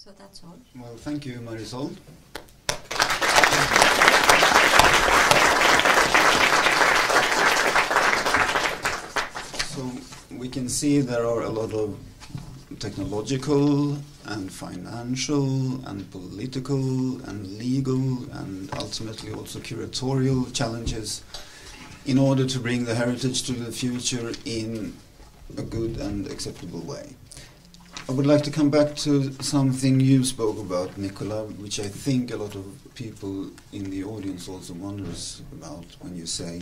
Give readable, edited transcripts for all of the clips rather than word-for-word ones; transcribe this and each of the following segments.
So that's all. Well, thank you, Marisol. So we can see there are a lot of technological and financial and political and legal and ultimately also curatorial challenges in order to bring the heritage to the future in a good and acceptable way. I would like to come back to something you spoke about, Nicola, which I think a lot of people in the audience also wonders about when you say,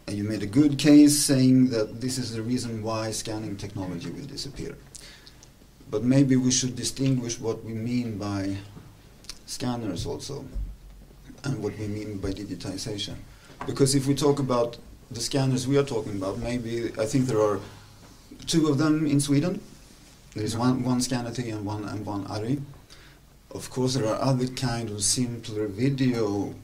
and you made a good case saying that this is the reason why scanning technology will disappear. But maybe we should distinguish what we mean by scanners also, and what we mean by digitization. Because if we talk about the scanners we are talking about, maybe I think there are two of them in Sweden. There is one Scanity and one Ari. Of course, there are other kind of simpler video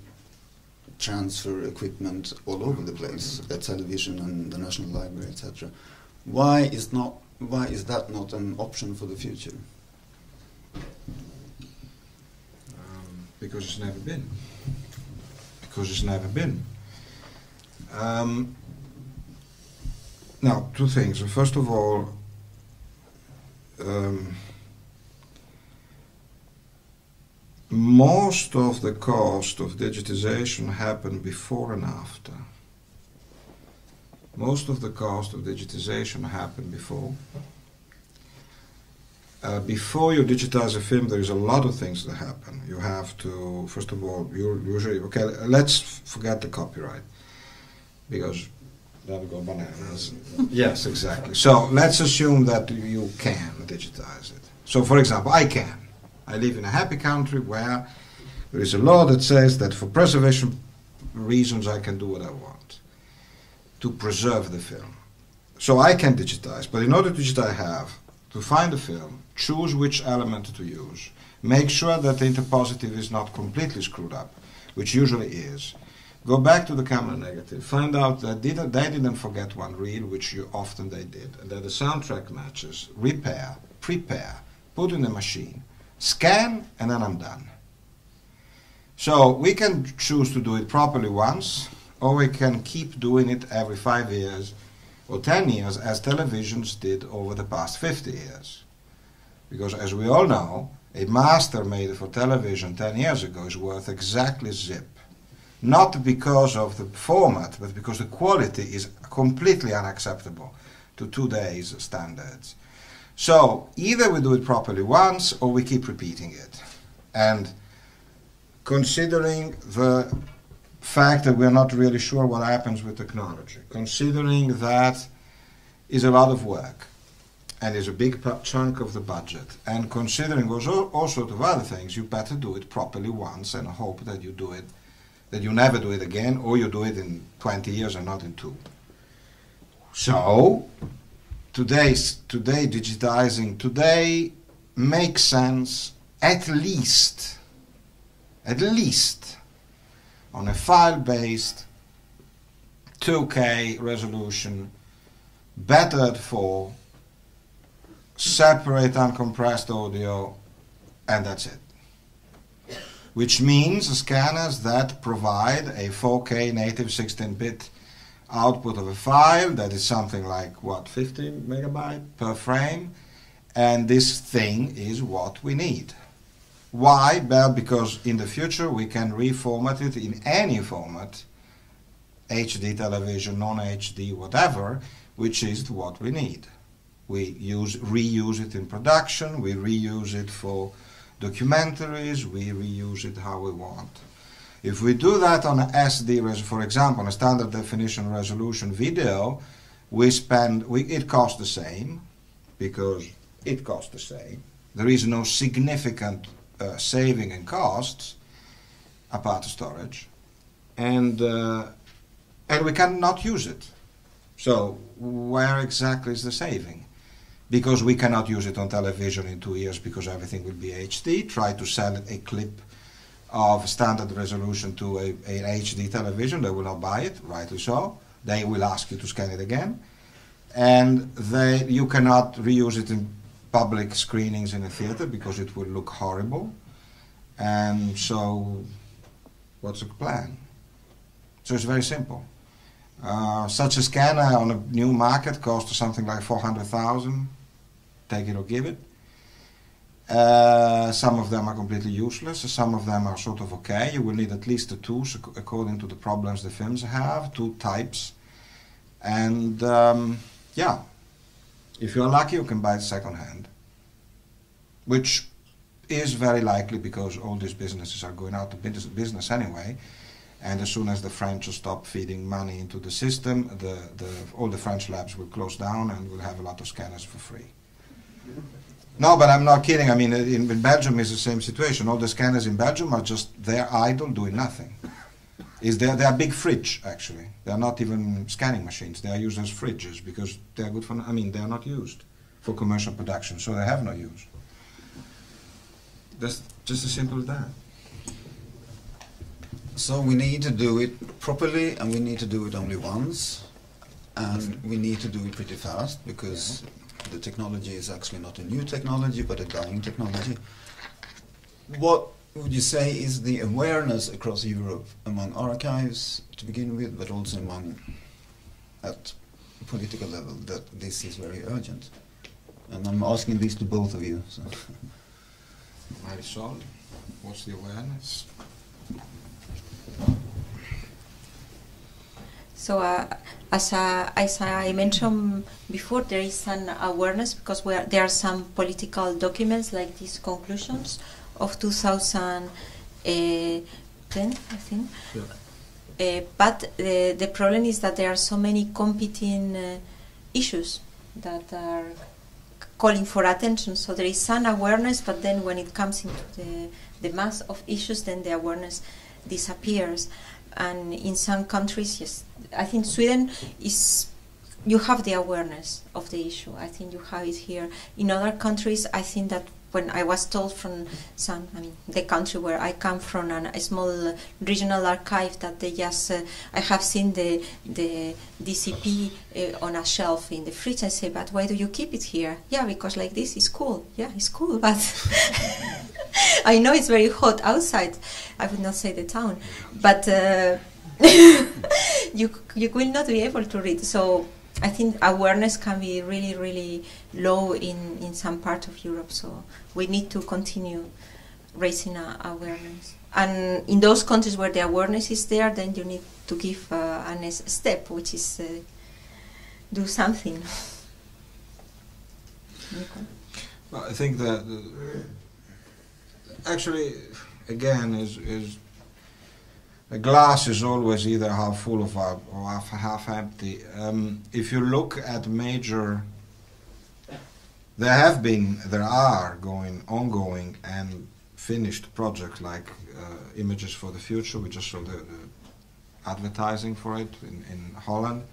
transfer equipment all over the place, at television and the National Library, etc. Why is that not an option for the future? Because it's never been. Because it's never been. Now, two things. First of all, most of the cost of digitization happened before and after. Most of the cost of digitization happened before. Before you digitize a film, there is a lot of things that happen. You have to, first of all, okay, let's forget the copyright, because that would go bananas. Yes, exactly. So let's assume that you can digitize it. So, for example, I can. I live in a happy country where there is a law that says that for preservation reasons I can do what I want to preserve the film. So I can digitize, but in order to digitize I have to find the film, choose which element to use, make sure that the interpositive is not completely screwed up, which usually is. Go back to the camera negative, find out that they didn't forget one reel, which often they did, and that the soundtrack matches, repair, prepare, put in the machine, scan, and then I'm done. So we can choose to do it properly once, or we can keep doing it every 5 years or 10 years, as televisions did over the past 50 years. Because as we all know, a master made for television 10 years ago is worth exactly zip. Not because of the format, but because the quality is completely unacceptable to today's standards. So either we do it properly once, or we keep repeating it. And considering the fact that we're not really sure what happens with technology, considering that is a lot of work and is a big chunk of the budget, and considering all sorts of other things, you better do it properly once and hope that you do it, that you never do it again, or you do it in 20 years and not in 2. So today digitizing today makes sense at least on a file-based 2K resolution, better at 4, separate uncompressed audio, and that's it. Which means scanners that provide a 4K native 16-bit output of a file that is something like, what, 50 megabyte per frame, and this thing is what we need. Why? Well, because in the future we can reformat it in any format, HD television, non-HD, whatever, which is what we need. We reuse it in production, we reuse it for documentaries, we reuse it how we want. If we do that on a SD, for example, on a standard definition resolution video, it costs the same, because it costs the same. There is no significant saving in costs, apart storage, and we cannot use it. So where exactly is the saving? Because we cannot use it on television in 2 years because everything will be HD. Try to sell a clip of standard resolution to an HD television, they will not buy it, rightly so. They will ask you to scan it again. And you cannot reuse it in public screenings in a theater because it would look horrible. And so, what's the plan? So it's very simple. Such a scanner on a new market costs something like 400,000. Take it or give it. Some of them are completely useless. Some of them are sort of okay. You will need at least two according to the problems the films have, 2 types. And yeah, if you're lucky, you can buy it second-hand, which is very likely because all these businesses are going out of business anyway. And as soon as the French stop feeding money into the system, all the French labs will close down and we'll have a lot of scanners for free. No, but I'm not kidding. I mean, in Belgium is the same situation. All the scanners in Belgium are just there idle, doing nothing. They are big fridge, actually. They are not even scanning machines. They are used as fridges because they are good for, I mean, they are not used for commercial production, so they have no use. That's just as simple as that. So we need to do it properly, and we need to do it only once, and we need to do it pretty fast because the technology is actually not a new technology but a dying technology. What would you say is the awareness across Europe among archives to begin with, but also among at political level, that this is very urgent? And I'm asking this to both of you. So. Marisol, what's the awareness? So as I mentioned before, there is an awareness because there are some political documents like these conclusions of 2010, I think. Yeah. But the problem is that there are so many competing issues that are calling for attention. So there is some awareness, but then when it comes into the mass of issues, then the awareness disappears. And in some countries, yes, I think Sweden is, you have the awareness of the issue. I think you have it here. In other countries, I think that when I was told from some, I mean, the country where I come from, a small regional archive, that they just, I have seen the DCP on a shelf in the fridge. I say, but why do you keep it here? Yeah, because like this is cool. Yeah, it's cool, but I know it's very hot outside. I would not say the town, but you will not be able to read. So I think awareness can be really, really low in some part of Europe. So we need to continue raising awareness. And in those countries where the awareness is there, then you need to give a next step, which is do something. Well, I think that actually, again, is a glass is always either half full of or half empty. If you look at major, there are ongoing and finished projects like Images for the Future. We just saw the advertising for it in Holland.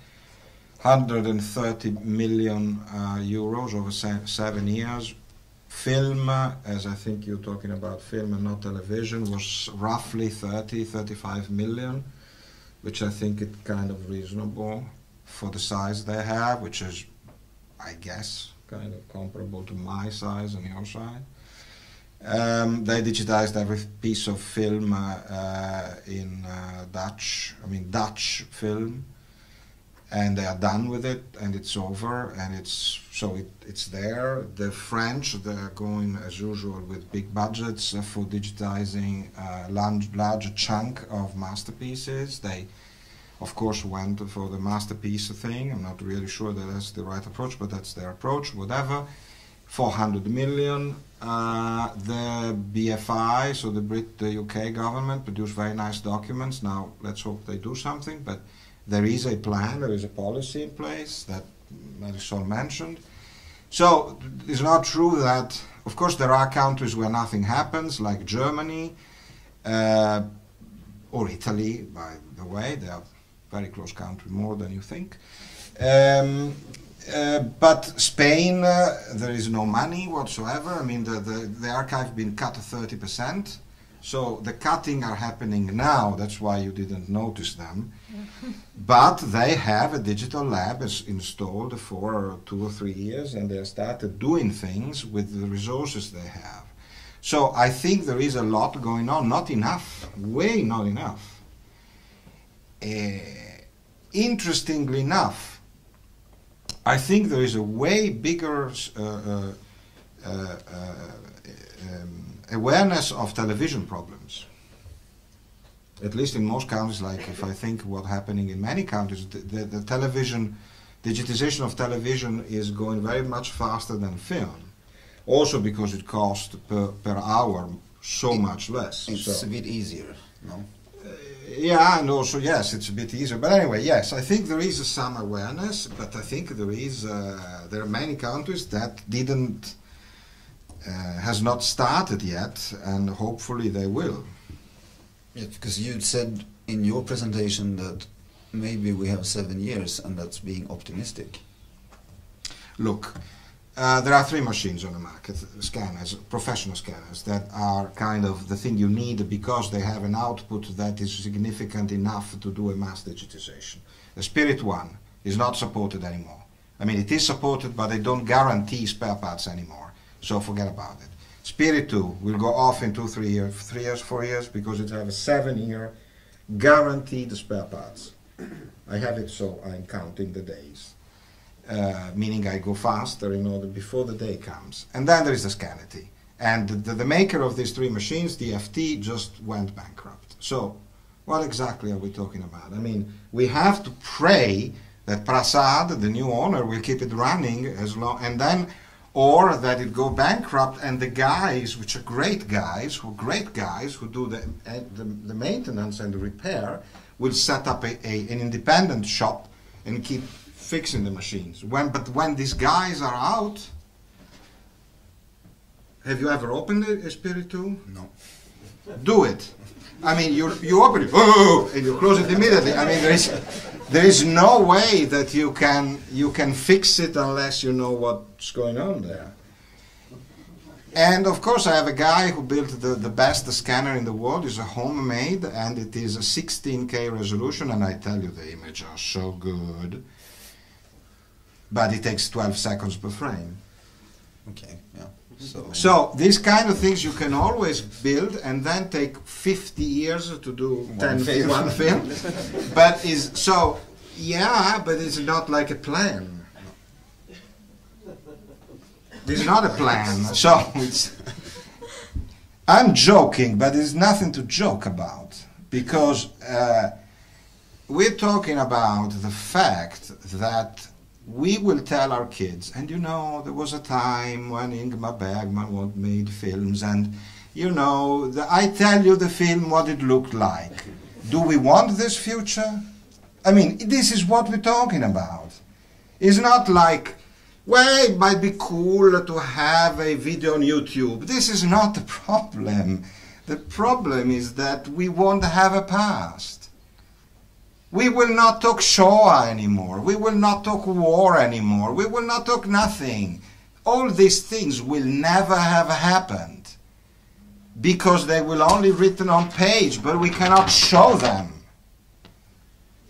130 million euros over 7 years. Film, as I think you're talking about film and not television, was roughly 35 million, which I think is kind of reasonable for the size they have, which is, I guess, kind of comparable to my size and your size. They digitized every piece of film in Dutch film, and they are done with it, and it's over, and it's there. The French, they're going as usual with big budgets for digitizing a large chunk of masterpieces. They, of course, went for the masterpiece thing. I'm not really sure that that's the right approach, but that's their approach, whatever. 400 million. The BFI, so the UK government, produced very nice documents. Now, let's hope they do something, but there is a plan, there is a policy in place that Marisol mentioned. So it's not true that, of course, there are countries where nothing happens, like Germany or Italy, by the way. They are very close country, more than you think. But Spain, there is no money whatsoever. I mean, the archive has been cut to 30%. So the cutting are happening now, that's why you didn't notice them. But they have a digital lab installed for 2 or 3 years, and they started doing things with the resources they have. So I think there is a lot going on, not enough, way not enough. Interestingly enough, I think there is a way bigger awareness of television problems. At least in most countries, like if I think what's happening in many countries, the television, digitization of television is going very much faster than film. Also because it costs per hour so much less. It's a bit easier, no? Yeah, and also, yes, it's a bit easier. But anyway, yes, I think there is some awareness, but I think there are many countries that has not started yet, and hopefully they will. Yeah, because you said in your presentation that maybe we have 7 years, and that's being optimistic. Look, there are 3 machines on the market, scanners, professional scanners, that are kind of the thing you need because they have an output that is significant enough to do a mass digitization. The Spirit One is not supported anymore. I mean, it is supported, but they don't guarantee spare parts anymore, so forget about it. Spirit 2 will go off in 2, 3 years, 3 years, 4 years, because it has a 7-year guaranteed spare parts. I have it, so I'm counting the days. Meaning I go faster in order before the day comes. And then there is the Scanity. And the maker of these 3 machines, the FT, just went bankrupt. So what exactly are we talking about? I mean, we have to pray that Prasad, the new owner, will keep it running as long, and then, or that it go bankrupt and the guys, which are great guys who do the maintenance and the repair, will set up an independent shop and keep fixing the machines. But when these guys are out, have you ever opened a Spirit 2? No. Do it. I mean, you open it, oh, and you close it immediately. I mean, there is no way that you can fix it unless you know what's going on there. And of course, I have a guy who built the best scanner in the world. It's a homemade, and it is a 16K resolution, and I tell you, the images are so good. But it takes 12 seconds per frame. Okay, yeah. So these kind of things you can always build and then take 50 years to do one film. But it's not like a plan. It's not a plan. So I'm joking, but there's nothing to joke about, because we're talking about the fact that we will tell our kids, and you know, there was a time when Ingmar Bergman made films, and you know, I tell you the film what it looked like. Do we want this future? I mean, this is what we're talking about. It's not like, well, it might be cool to have a video on YouTube. This is not the problem. The problem is that we won't have a past. We will not talk Shoah anymore. We will not talk war anymore. We will not talk nothing. All these things will never have happened because they will only written on page, but we cannot show them.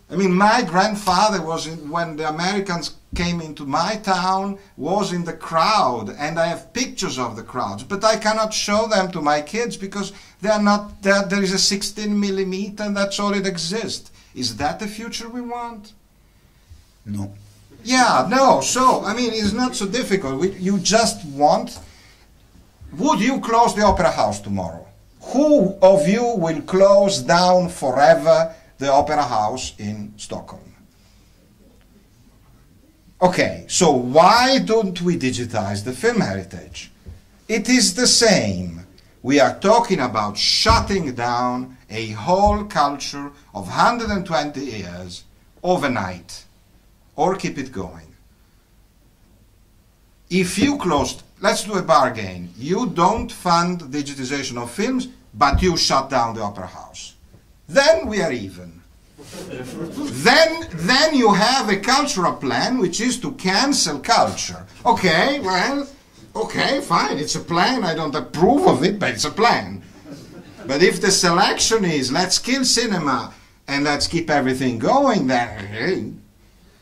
I mean, my grandfather when the Americans came into my town, was in the crowd, and I have pictures of the crowds, but I cannot show them to my kids because they are not, there is a 16mm and that's all it exists. Is that the future we want? No. Yeah, no. So, I mean, it's not so difficult. You just want... Would you close the Opera House tomorrow? Who of you will close down forever the Opera House in Stockholm? Okay, so why don't we digitize the film heritage? It is the same. We are talking about shutting down a whole culture of 120 years overnight, or keep it going. If you closed, let's do a bargain. You don't fund digitization of films, but you shut down the Opera House. Then we are even. Then you have a cultural plan, which is to cancel culture. Okay, well, okay, fine, it's a plan. I don't approve of it, but it's a plan. But if the selection is let's kill cinema and let's keep everything going, then hey,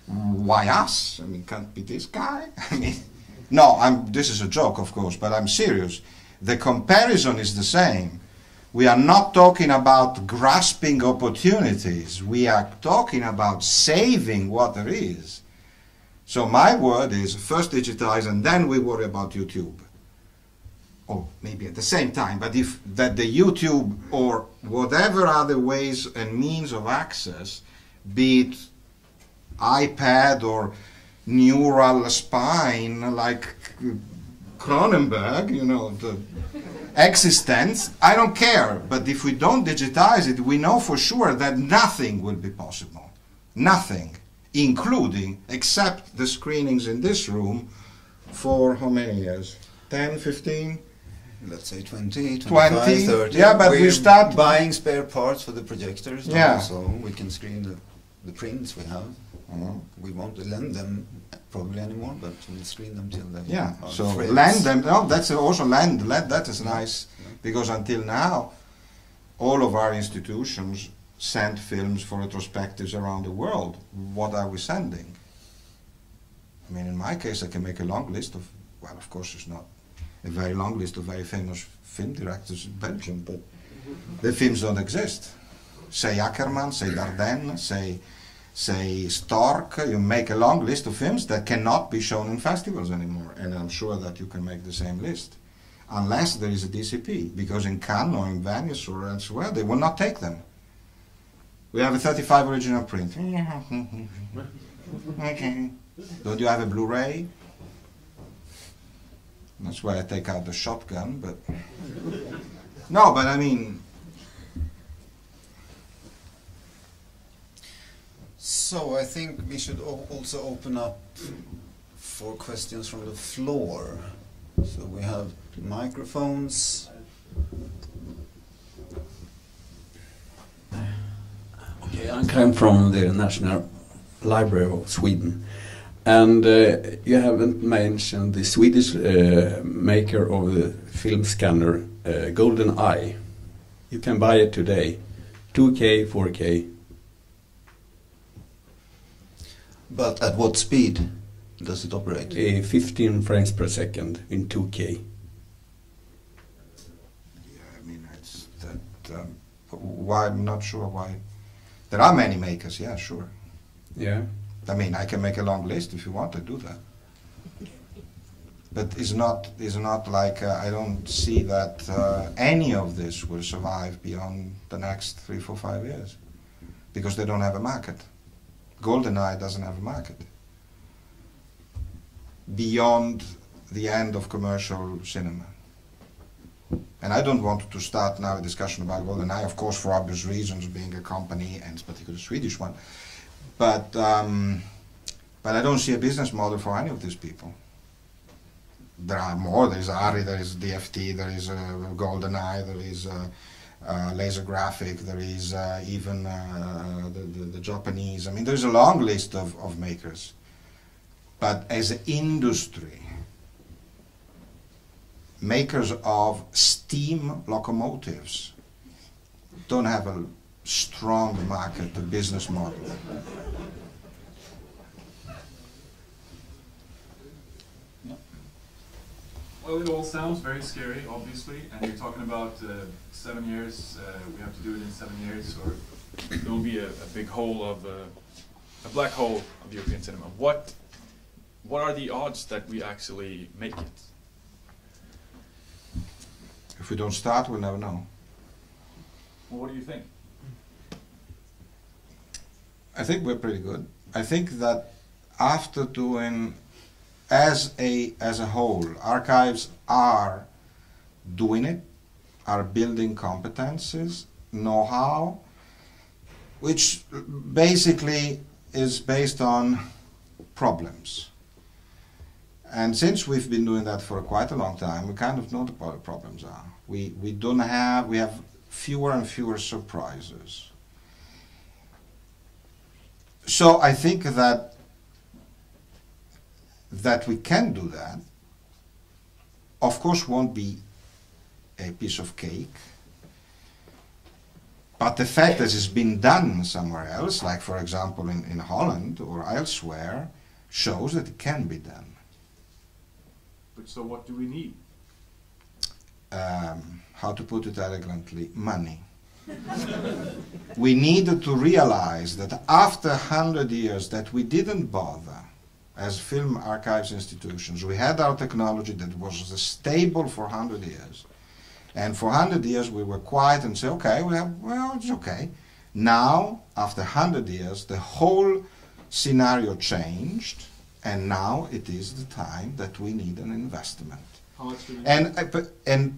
why us? I mean, can't be this guy. I mean, no, this is a joke, of course, but I'm serious. The comparison is the same. We are not talking about grasping opportunities. We are talking about saving what there is. So my word is first digitize and then we worry about YouTube. Or maybe at the same time, but if that the YouTube or whatever other ways and means of access, be it iPad or neural spine like Cronenberg, you know, the existence, I don't care. But if we don't digitize it, we know for sure that nothing will be possible. Nothing, including, except the screenings in this room for how many years? 10, 15? Let's say 20, 25, 30. Yeah, but we start buying spare parts for the projectors now, yeah. so we can screen the prints we have. We won't lend them probably anymore, but we'll screen them till they are so frames. lend them. No, that's also lend. That is nice, because until now, all of our institutions send films for retrospectives around the world. What are we sending? I mean, in my case, I can make a long list of, well, of course, it's not a very long list of very famous film directors in Belgium, but the films don't exist. Say Ackerman, say Dardenne, say Stork. You make a long list of films that cannot be shown in festivals anymore, and I'm sure that you can make the same list, unless there is a DCP, because in Cannes or in Venice or elsewhere, they will not take them. We have a 35 original print. Okay. Don't you have a Blu-ray? That's why I take out the shotgun, but no, but I mean. So I think we should also open up for questions from the floor. So we have microphones. Okay, I'm from the National Library of Sweden. And you haven't mentioned the Swedish maker of the film scanner, Golden Eye. You can buy it today, 2K, 4K. But at what speed does it operate? 15 frames per second in 2K. Yeah, I mean, it's that. Why? I'm not sure why. There are many makers. Yeah, sure. Yeah. I mean, I can make a long list if you want to do that. But it's not like I don't see that any of this will survive beyond the next 3, 4, 5 years, because they don't have a market. GoldenEye doesn't have a market beyond the end of commercial cinema. And I don't want to start now a discussion about GoldenEye, of course, for obvious reasons, being a company and particularly a Swedish one. But I don't see a business model for any of these people. There are more. There is ARRI, there is DFT, there is GoldenEye, there is Laser Graphic, there is even the Japanese. I mean, there's a long list of makers. But as an industry, makers of steam locomotives don't have a strong market, a business model. Well, it all sounds very scary, obviously, and you're talking about 7 years, we have to do it in 7 years, or there will be a big hole of, a black hole of European cinema. What are the odds that we actually make it? If we don't start, we'll never know. Well, what do you think? I think we're pretty good. I think that after doing, as a whole, archives are doing it, are building competences, know-how, which basically is based on problems. And since we've been doing that for quite a long time, we kind of know what the problems are. We have fewer and fewer surprises. So I think that we can do that. Of course, won't be a piece of cake, But the fact that it's been done somewhere else, like for example in Holland or elsewhere, shows that it can be done. But so what do we need? How to put it elegantly, money. We needed to realize that after 100 years that we didn't bother as film archives institutions. We had our technology that was stable for 100 years. And for 100 years we were quiet and said, okay, it's okay. Now, after 100 years, the whole scenario changed, and now it is the time that we need an investment. How much do we need? And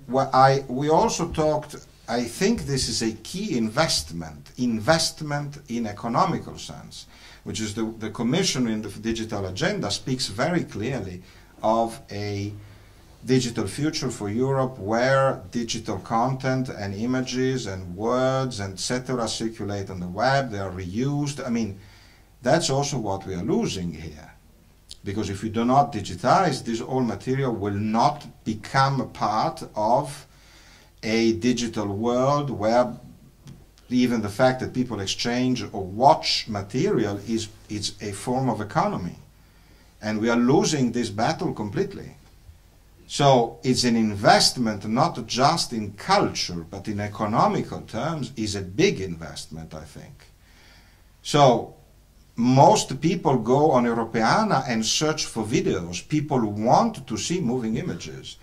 we also talked, I think this is a key investment in economical sense, which is the Commission in the Digital Agenda speaks very clearly of a digital future for Europe where digital content and images and words and etc. circulate on the web, they are reused. I mean, that's also what we are losing here. Because if we do not digitize, this all material will not become a part of a digital world where even the fact that people exchange or watch material is a form of economy. And we are losing this battle completely. So it's an investment not just in culture, but in economical terms is a big investment, I think. So most people go on Europeana and search for videos. People want to see moving images.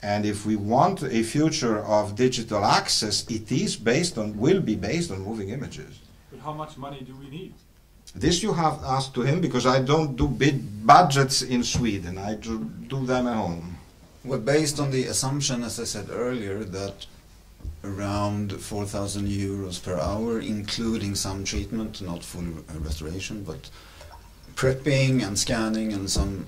And if we want a future of digital access, it is will be based on moving images. But how much money do we need? This you have asked to him, because I don't do big budgets in Sweden. I do them at home. Well, based on the assumption, as I said earlier, that around 4,000 euros per hour, including some treatment, not full restoration, but prepping and scanning and some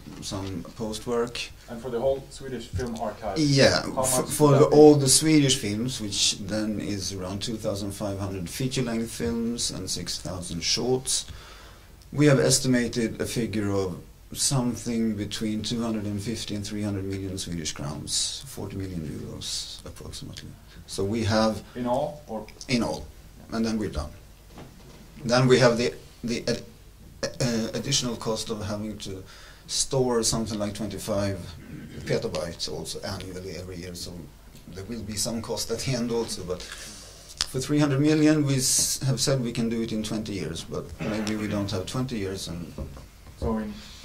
post-work. And for the whole Swedish film archive? Yeah, how much for all the Swedish films, which then is around 2,500 feature-length films and 6,000 shorts, we have estimated a figure of something between 250 and 300 million Swedish crowns, 40 million euros approximately. So we have... In all? Or? In all. And then we're done. Then we have the additional cost of having to store something like 25 petabytes also annually every year. So there will be some cost at the end also. But for 300 million, we have said we can do it in 20 years. But maybe we don't have 20 years. And so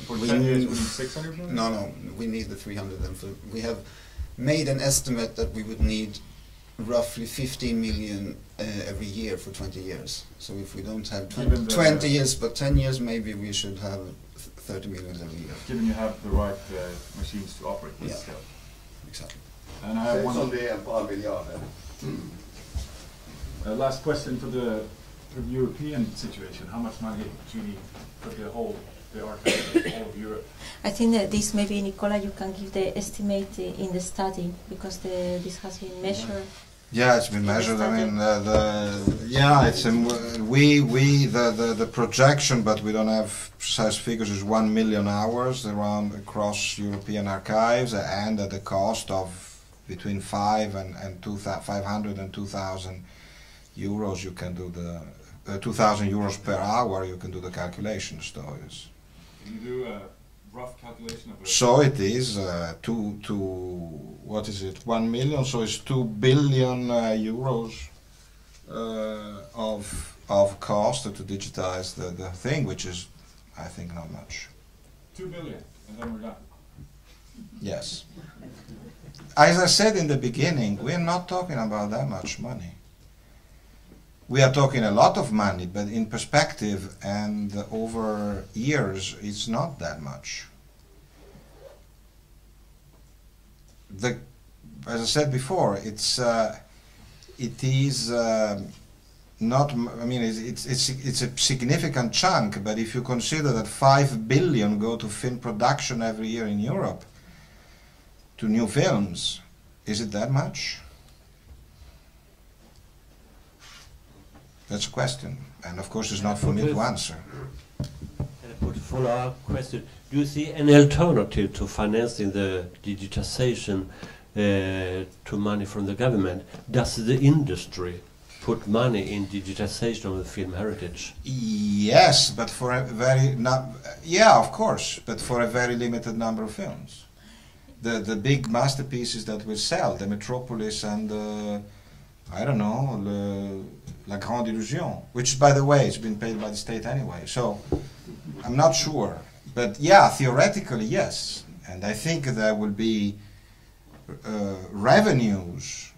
for 10 years, we need 600 million? No, we need the 300. And we have made an estimate that we would need roughly 15 million every year for 20 years. So if we don't have 20 years, but 10 years, maybe we should have 30 million every year. Given you have the right machines to operate this scale. Exactly. And I have one last question for the European situation. How much money do you need for the archive, all of Europe? I think that this maybe, Nicola, you can give the estimate in the study, because this has been measured. Yeah, it's been measured. I mean, the projection, but we don't have precise figures, is 1 million hours across European archives, and at the cost of between 500 and 2,000 euros. You can do the 2,000 euros per hour. You can do the calculations, though. Can you do a rough calculation of it? So it is what is it? 1 million. So it's 2 billion euros of cost to digitize the thing, which is, I think, not much. 2 billion, and then we're done. Yes. As I said in the beginning, we're not talking about that much money. We are talking a lot of money, but in perspective and over years, it's not that much. As I said before, it is not. I mean, it's a significant chunk. But if you consider that 5 billion go to film production every year in Europe, to new films, is it that much? That's a question, and of course it's not for me to answer. Put a follow-up question. Do you see any alternative to financing the digitization to money from the government? Does the industry put money in digitization of the film heritage? Yes, but for a very yeah, of course, but for a very limited number of films. The big masterpieces that will sell, the Metropolis and I don't know, La Grande Illusion, which by the way has been paid by the state anyway. So I'm not sure, but yeah, theoretically yes, and I think there will be revenues,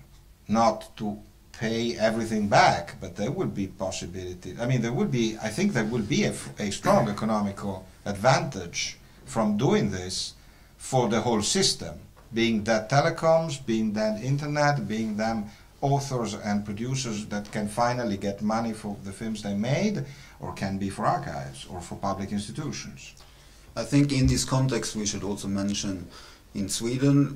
not to pay everything back, but there will be possibility. I mean, there will be. I think there will be a strong economical advantage from doing this for the whole system, being that telecoms, being that internet, being them authors and producers that can finally get money for the films they made, or can be for archives or for public institutions. I think in this context we should also mention in Sweden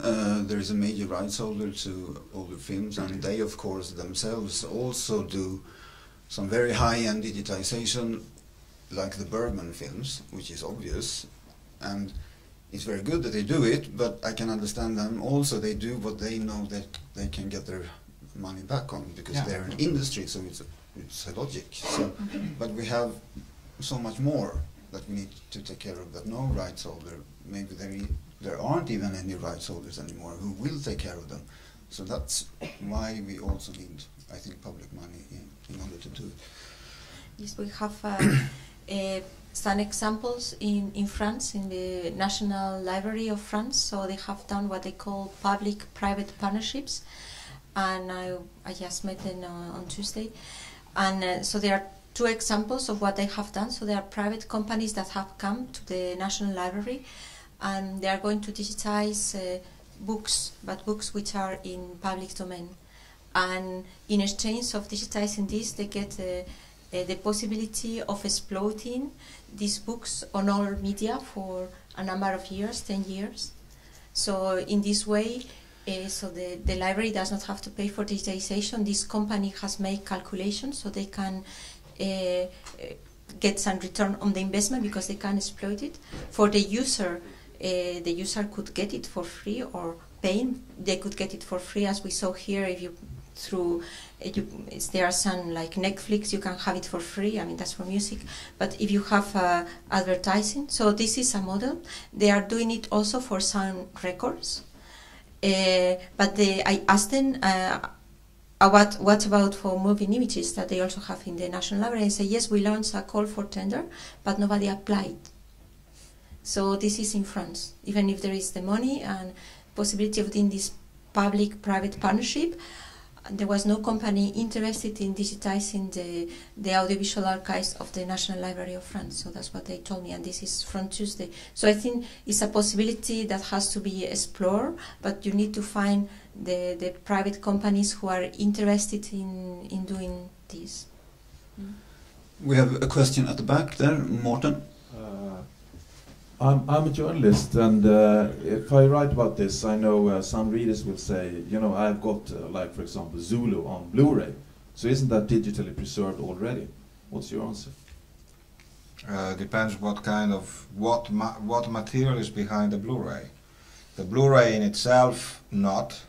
there is a major rights holder to older films, and they of course themselves also do some very high-end digitization, like the Bergman films, which is obvious, and it's very good that they do it, but I can understand them also. They do what they know that they can get their money back on, because they're an industry, so it's a logic. So, but we have so much more that we need to take care of, that no rights holder, maybe there aren't even any rights holders anymore who will take care of them. So that's why we also need, I think, public money in order to do it. Yes, we have some examples in France, in the National Library of France. So they have done what they call public-private partnerships, and I just met them on Tuesday. And so there are two examples of what they have done. So there are private companies that have come to the National Library, and they are going to digitize books, but books which are in public domain. And in exchange of digitizing this, they get the possibility of exploiting these books on all media for a number of years, 10 years. So in this way, so the library does not have to pay for digitization. This company has made calculations so they can get some return on the investment, because they can exploit it. For the user could get it for free or paying. They could get it for free, as we saw here. If you there are some like Netflix, you can have it for free. I mean, that's for music. But if you have advertising, so this is a model. They are doing it also for some records. But I asked them, what about for moving images that they also have in the National Library? And say, yes, we launched a call for tender, but nobody applied. So this is in France. Even if there is the money and possibility of doing this public-private partnership, there was no company interested in digitizing the audiovisual archives of the National Library of France. So that's what they told me, and this is from Tuesday. So I think it's a possibility that has to be explored, but you need to find the private companies who are interested in doing this. We have a question at the back there, Morten. I'm a journalist, and if I write about this, I know some readers will say, you know, I've got, like for example, Zulu on Blu-ray. So isn't that digitally preserved already? What's your answer? Depends what kind of, what material is behind the Blu-ray. The Blu-ray in itself, not.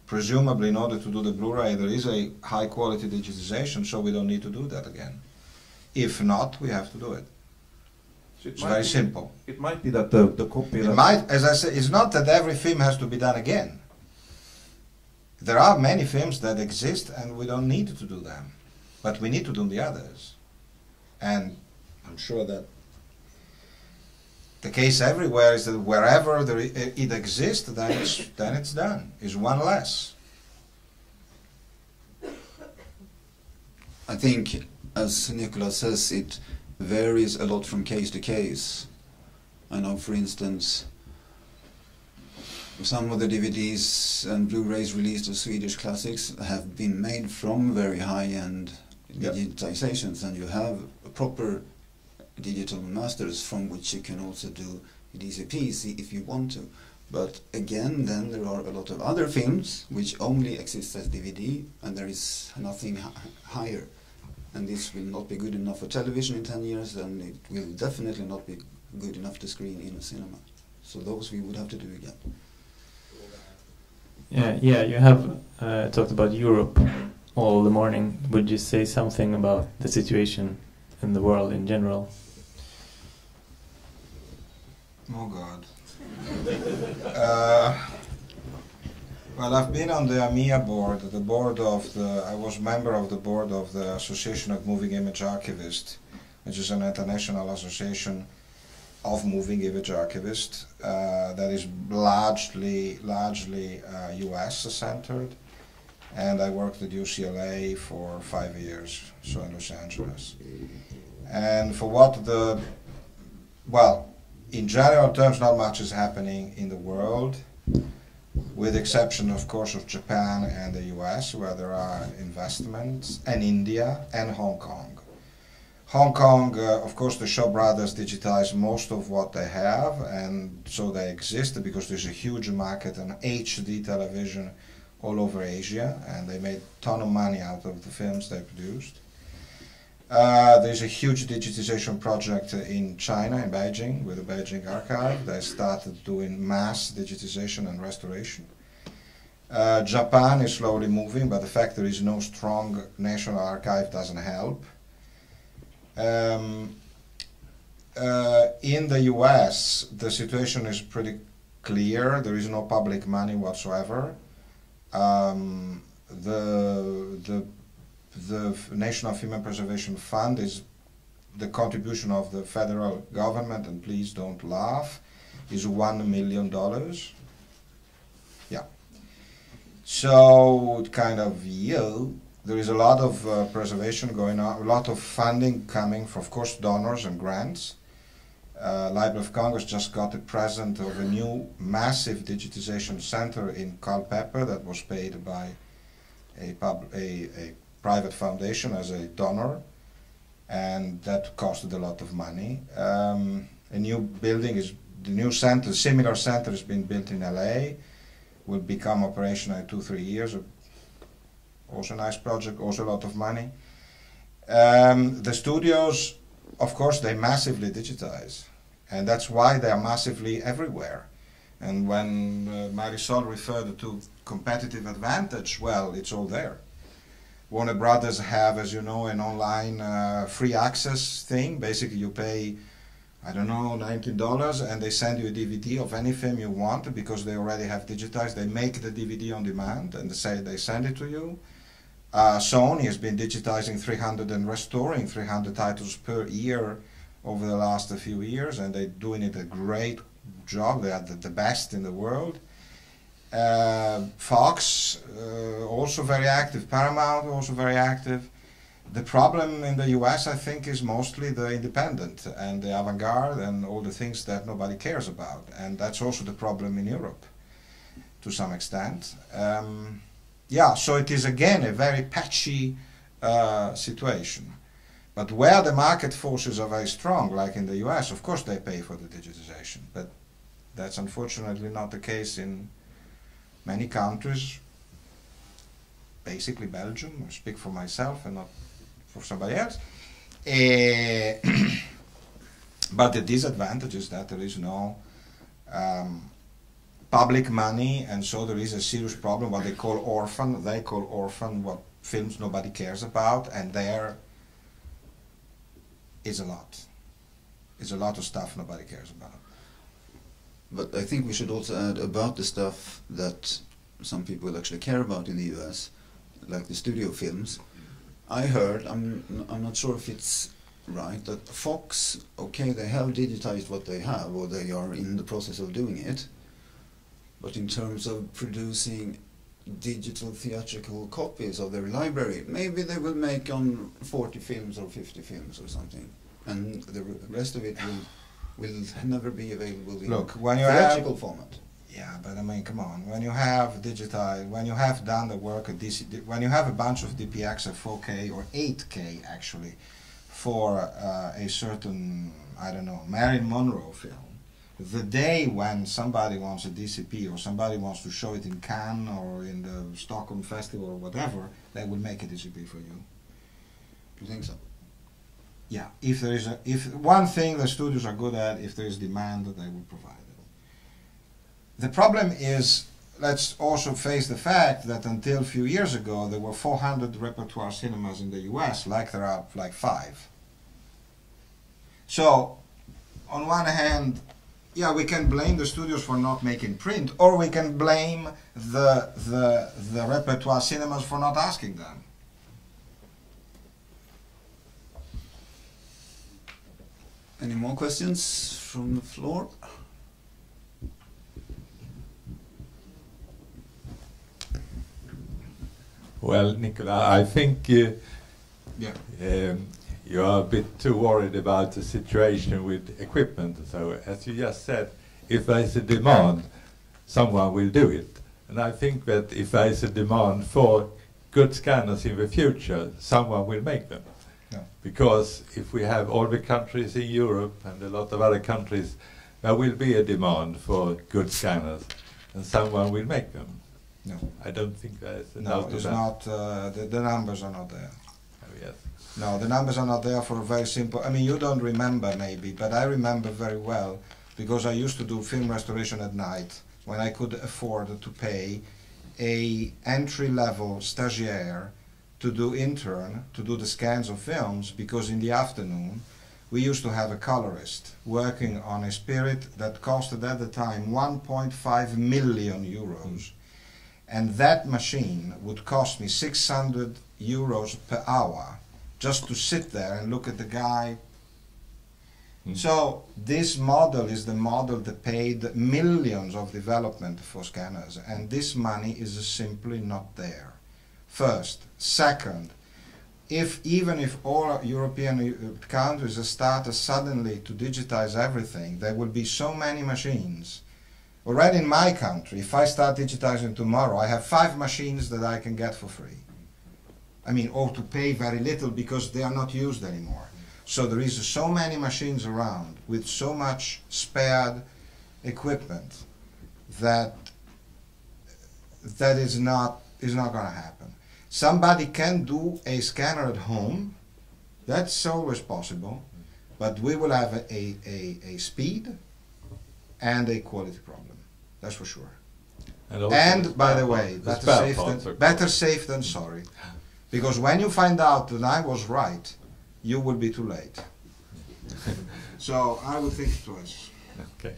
Presumably, in order to do the Blu-ray, there is a high-quality digitization, so we don't need to do that again. If not, we have to do it. It's very simple. It might be that the copy... It might, as I said, it's not that every film has to be done again. There are many films that exist and we don't need to do them. But we need to do the others. And I'm sure that the case everywhere is that wherever it exists, then it's done. It's one less. I think, as Nicolas says, it varies a lot from case to case. I know, for instance, some of the DVDs and Blu-rays released of Swedish classics have been made from very high-end digitizations, and you have proper digital masters from which you can also do DCPs if you want to. But again, then there are a lot of other films which only exist as DVD, and there is nothing higher. And this will not be good enough for television in 10 years, and it will definitely not be good enough to screen in a cinema. So those we would have to do again. Yeah, you have talked about Europe all the morning. Would you say something about the situation in the world in general? Oh God. Well, I've been on the AMIA board, I was member of the board of the Association of Moving Image Archivists, which is an international association of moving image archivists that is largely US centered. And I worked at UCLA for 5 years, so in Los Angeles. And for in general terms, not much is happening in the world, with exception, of course, of Japan and the US, where there are investments, and India and Hong Kong. Hong Kong, of course, the Shaw Brothers digitize most of what they have, and so they exist because there's a huge market in HD television all over Asia, and they made a ton of money out of the films they produced. There's a huge digitization project in China, in Beijing, with the Beijing Archive. They started doing mass digitization and restoration. Japan is slowly moving, but the fact there is no strong national archive doesn't help. In the US, the situation is pretty clear. There is no public money whatsoever. The National Film Preservation Fund is the contribution of the federal government, and please don't laugh, is $1 million. Yeah. So kind of, there is a lot of preservation going on, a lot of funding coming from, of course, donors and grants. Library of Congress just got a present of a new massive digitization center in Culpeper that was paid by a private foundation as a donor, and that costed a lot of money. A new building the new center, similar center has been built in LA, will become operational in 2-3 years. Also a nice project, also a lot of money. The studios, of course, they massively digitize, and that's why they are massively everywhere. And when Marisol referred to competitive advantage, well, it's all there. Warner Brothers have, as you know, an online free access thing. Basically, you pay, I don't know, $19, and they send you a DVD of any film you want because they already have digitized. They make the DVD on demand, and they send it to you. Sony has been digitizing 300 and restoring 300 titles per year over the last few years, and they're doing it a great job. They are the best in the world. Fox, also very active. Paramount, also very active. The problem in the US, I think, is mostly the independent and the avant-garde and all the things that nobody cares about. And that's also the problem in Europe, to some extent. Yeah, so it is again a very patchy situation. But where the market forces are very strong, like in the US, of course they pay for the digitization. But that's unfortunately not the case in many countries. Basically Belgium, I speak for myself and not for somebody else. But the disadvantage is that there is no public money, and so there is a serious problem, what they call orphan. They call orphan what films nobody cares about, and there is a lot. It's a lot of stuff nobody cares about. But I think we should also add about the stuff that some people actually care about in the US, like the studio films. I heard, I'm not sure if it's right, that Fox, okay, they have digitized what they have, or they are in the process of doing it, but in terms of producing digital theatrical copies of their library, maybe they will make on 40 films or 50 films or something, and the rest of it will never be available in theatrical format. Yeah, but I mean, come on. When you have digitized, when you have done the work at when you have a bunch of DPX at 4K or 8K actually, for a certain, I don't know, Marilyn Monroe film, the day when somebody wants a DCP or somebody wants to show it in Cannes or in the Stockholm Festival or whatever, they will make a DCP for you. You think so? Yeah, if there is if one thing the studios are good at, if there is demand, they will provide it. The problem is let's also face the fact that until a few years ago there were 400 repertoire cinemas in the US, like there are like 5. So, on one hand, yeah, we can blame the studios for not making print, or we can blame the repertoire cinemas for not asking them. Any more questions from the floor? Well, Nicola, I think you are a bit too worried about the situation with equipment. So, as you just said, if there is a demand, someone will do it. And I think that if there is a demand for good scanners in the future, someone will make them. Yeah. Because if we have all the countries in Europe and a lot of other countries, there will be a demand for good scanners, and someone will make them. No. I don't think there is a No, doubt of it's that. not. The numbers are not there. Oh, yes. No, the numbers are not there for a very simple. I mean, you don't remember maybe, but I remember very well because I used to do film restoration at night when I could afford to pay a entry-level stagiaire to do intern, to do the scans of films, because in the afternoon we used to have a colorist working on a spirit that costed at the time 1.5 million euros. And that machine would cost me 600 euros per hour just to sit there and look at the guy. So this model is the model that paid millions of development for scanners, and this money is simply not there. First. Second, even if all European countries start suddenly to digitize everything, there will be so many machines. Already in my country, if I start digitizing tomorrow, I have 5 machines that I can get for free. I mean, or to pay very little because they are not used anymore. So there is so many machines around with so much spared equipment that is not going to happen. Somebody can do a scanner at home. That's always possible, but we will have a speed and a quality problem. That's for sure. And by the way, better safe than sorry. Because when you find out that I was right, you will be too late. So I would think twice. Okay.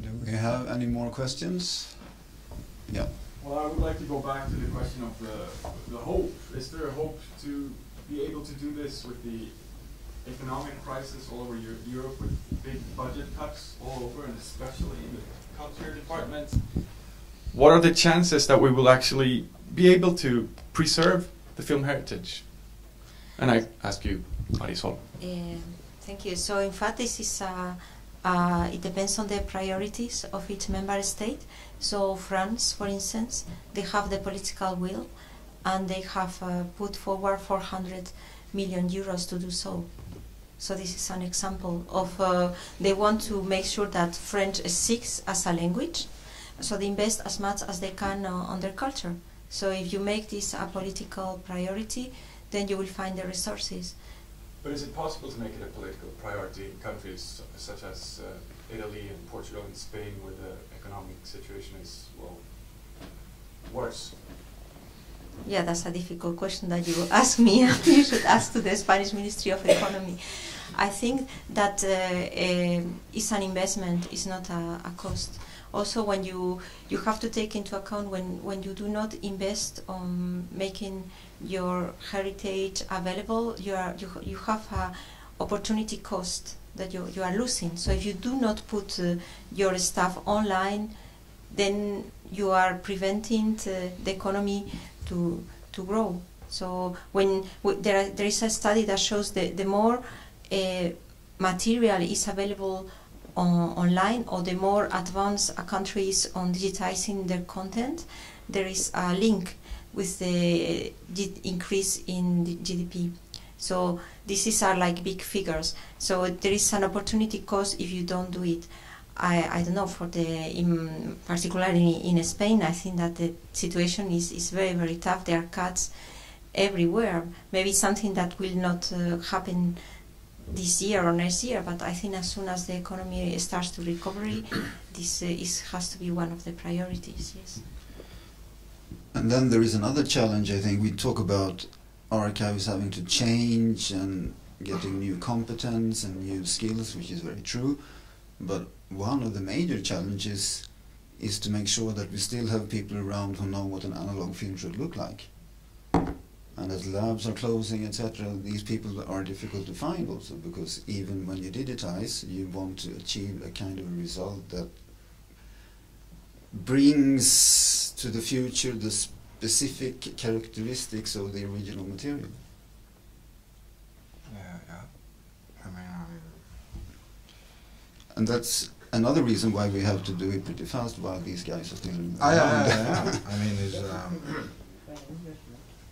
Do we have any more questions? Yeah. Well, I would like to go back to the question of the hope. Is there a hope to be able to do this with the economic crisis all over Europe, with big budget cuts all over, and especially in the culture department? What are the chances that we will actually be able to preserve the film heritage? And I ask you, Marisol. Thank you. So in fact, this is it depends on the priorities of each member state. So France, for instance, they have the political will, and they have put forward 400 million euros to do so. So this is an example of they want to make sure that French sticks as a language. So they invest as much as they can on their culture. So if you make this a political priority, then you will find the resources. But is it possible to make it a political priority in countries such as Italy and Portugal and Spain, where the economic situation is, well, worse? Yeah, that's a difficult question that you ask me. You should ask to the Spanish Ministry of Economy. I think that it's an investment, it's not a cost. Also, when you have to take into account when you do not invest on making your heritage available, you have a opportunity cost that you are losing. So if you do not put your stuff online, then you are preventing the economy to grow. So when there is a study that shows the more material is available online, or the more advanced a country is on digitizing their content, there is a link with the increase in the GDP. So these are like big figures. So there is an opportunity cost if you don't do it. I don't know, particularly in Spain, I think that the situation is very, very tough. There are cuts everywhere. Maybe something that will not happen this year or next year, but I think as soon as the economy starts to recover, this has to be one of the priorities, yes. And then there is another challenge, I think. We talk about archives having to change and getting new competence and new skills, which is very true. But one of the major challenges is to make sure that we still have people around who know what an analog film should look like. And as labs are closing, etc., these people are difficult to find also, because even when you digitize, you want to achieve a kind of result that brings to the future the specific characteristics of the original material. Yeah. I mean, and that's another reason why we have to do it pretty fast while these guys are still around. yeah. I mean,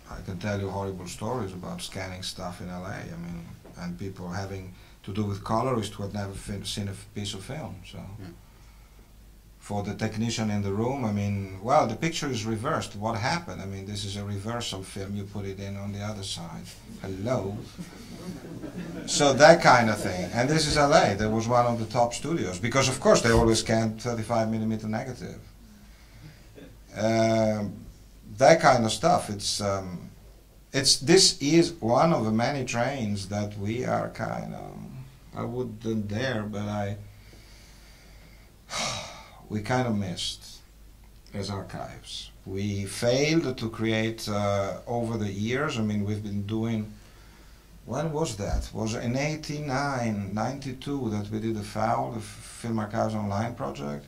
I can tell you horrible stories about scanning stuff in LA. I mean, and people having to do with colorists who had never seen a piece of film. So, for the technician in the room, I mean, well, the picture is reversed. What happened? I mean, this is a reversal film. You put it in on the other side. Hello. So that kind of thing. And this is LA. There was one of the top studios because, of course, they always scanned 35mm negative. That kind of stuff. This is one of the many trains that we are kind of. I wouldn't dare, but we kind of missed as archives. We failed to create over the years. I mean, we've been doing. When was that? Was in 89, 92 that we did the FAO, the Film Archives Online project,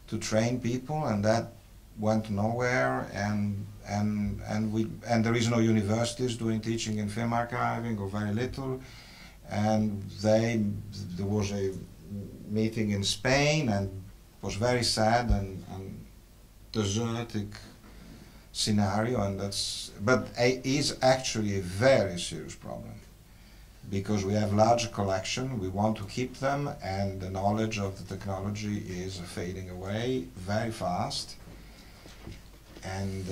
to train people, and that went nowhere. And there is no universities doing teaching in film archiving, or very little. And there was a meeting in Spain, and it was very sad and desertic scenario, and but it is actually a very serious problem, because we have large collection, we want to keep them, and the knowledge of the technology is fading away very fast. And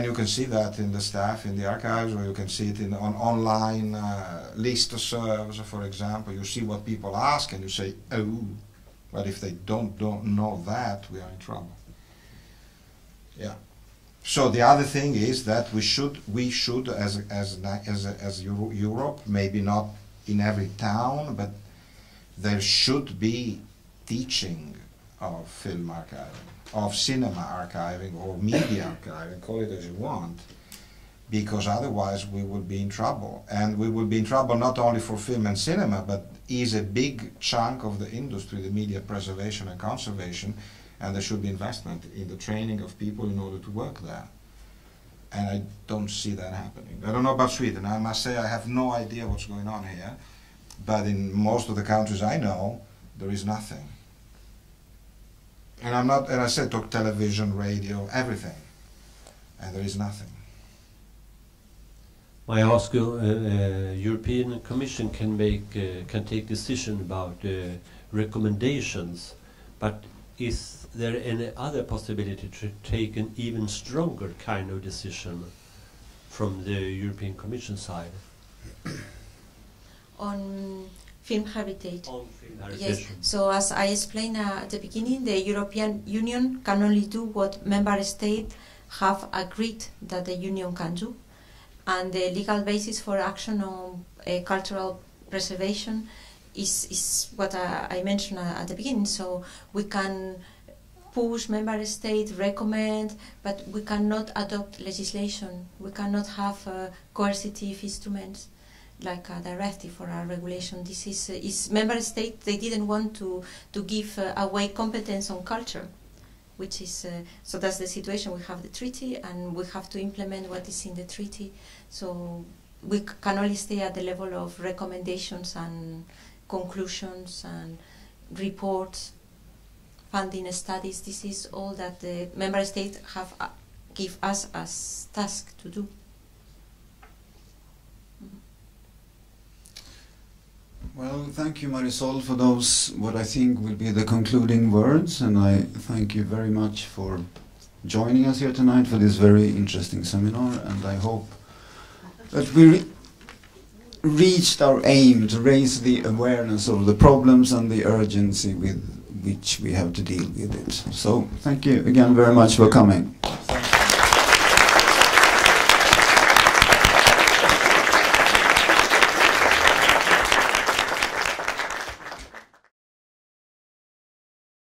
you can see that in the staff in the archives, or you can see it on online list serves, for example. You see what people ask and you say, oh, but if they don't know that, we are in trouble. Yeah. So the other thing is that we should as Europe, maybe not in every town, but there should be teaching of film archiving, of cinema archiving, or media archiving, call it as you want, because otherwise we will be in trouble. And we will be in trouble not only for film and cinema, but is a big chunk of the industry, the media preservation and conservation, and there should be investment in the training of people in order to work there. And I don't see that happening. I don't know about Sweden. I must say I have no idea what's going on here, but in most of the countries I know, there is nothing. And I'm not, and I said, talk television, radio, everything, and there is nothing. I ask you, European Commission can take decision about recommendations, but is there any other possibility to take an even stronger kind of decision from the European Commission side? On film heritage. On film heritage. Yes. So as I explained at the beginning, the European Union can only do what member states have agreed that the Union can do, and the legal basis for action on cultural preservation is what I mentioned at the beginning. So we can push member states, recommend, but we cannot adopt legislation. We cannot have coercive instruments like a directive or a regulation. This is member states. They didn't want to give away competence on culture, which is so that's the situation. We have the treaty, and we have to implement what is in the treaty. So we can only stay at the level of recommendations and conclusions and reports, funding studies. This is all that the member states have give us as task to do. Well, thank you, Marisol, for those, what I think will be the concluding words, and I thank you very much for joining us here tonight for this very interesting seminar, and I hope that reached our aim to raise the awareness of the problems and the urgency with which we have to deal with it. So thank you again very much for coming.